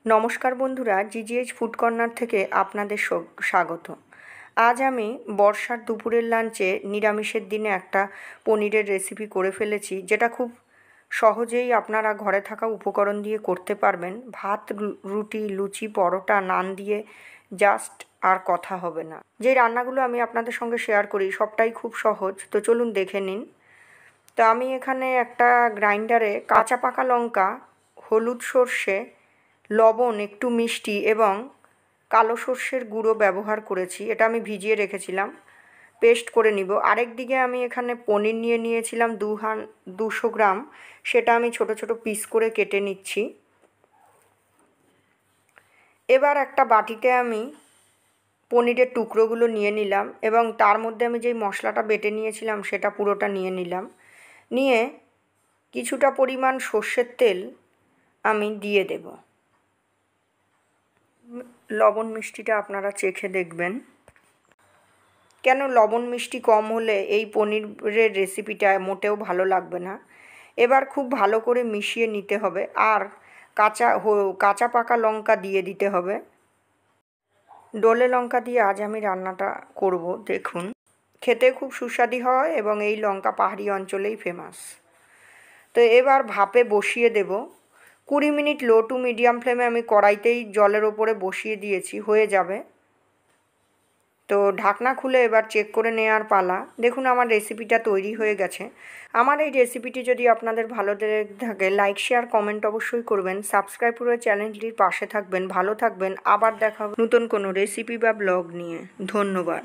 নমস্কার বন্ধুরা, জিজিএইচ food corner থেকে আপনাদের স্বাগত। আজ আমি বর্ষার দুপুরের লাঞ্চে নিরামিষের দিনে একটা পনিরের রেসিপি করে ফেলেছি, যেটা খুব সহজেই আপনারা ঘরে থাকা উপকরণ দিয়ে করতে পারবেন। ভাত, রুটি, লুচি, পরোটা, নান দিয়ে জাস্ট আর কথা হবে না। যে রান্নাগুলো আমি আপনাদের সঙ্গে শেয়ার করি সবটাই খুব সহজ, তো চলুন দেখে নিন। তো আমি এখানে একটা গ্রাইন্ডারে কাঁচা পাকা লঙ্কা, হলুদ, সর্ষে, লবণ, একটু মিষ্টি এবং কালো সর্ষের গুঁড়ো ব্যবহার করেছি। এটা আমি ভিজিয়ে রেখেছিলাম, পেস্ট করে নিব। আরেক দিকে আমি এখানে পনির নিয়েছিলাম 200 গ্রাম, সেটা আমি ছোট ছোট পিস করে কেটে নিচ্ছি। এবার একটা বাটিতে আমি পনিরের টুকরোগুলো নিয়ে নিলাম এবং তার মধ্যে আমি যেই মশলাটা বেটে নিয়েছিলাম সেটা পুরোটা নিয়ে নিলাম। নিয়ে কিছুটা পরিমাণ সর্ষের তেল আমি দিয়ে দেব। লবণ মিষ্টিটা আপনারা চেখে দেখবেন, কেন লবণ মিষ্টি কম হলে এই পনিরের রেসিপিটা মোটেও ভালো লাগবে না। এবার খুব ভালো করে মিশিয়ে নিতে হবে, আর কাঁচা পাকা লঙ্কা দিয়ে দিতে হবে। ডোলে লঙ্কা দিয়ে আজ আমি রান্নাটা করব। দেখুন, খেতে খুব সুস্বাদু হয় এবং এই লঙ্কা পাহাড়ি অঞ্চলেই ফেমাস। তো এবার ভাপে বসিয়ে দেব 20 মিনিট। লো টু মিডিয়াম ফ্লেমে আমি কড়াইতেই জলের ওপরে বসিয়ে দিয়েছি, হয়ে যাবে। তো ঢাকনা খুলে এবার চেক করে নেওয়ার পালা। দেখুন, আমার রেসিপিটা তৈরি হয়ে গেছে। আমার এই রেসিপিটি যদি আপনাদের ভালো থাকে, লাইক, শেয়ার, কমেন্ট অবশ্যই করবেন। সাবস্ক্রাইব করে চ্যানেলটির পাশে থাকবেন। ভালো থাকবেন। আবার দেখা হবে নতুন কোনো রেসিপি বা ব্লগ নিয়ে। ধন্যবাদ।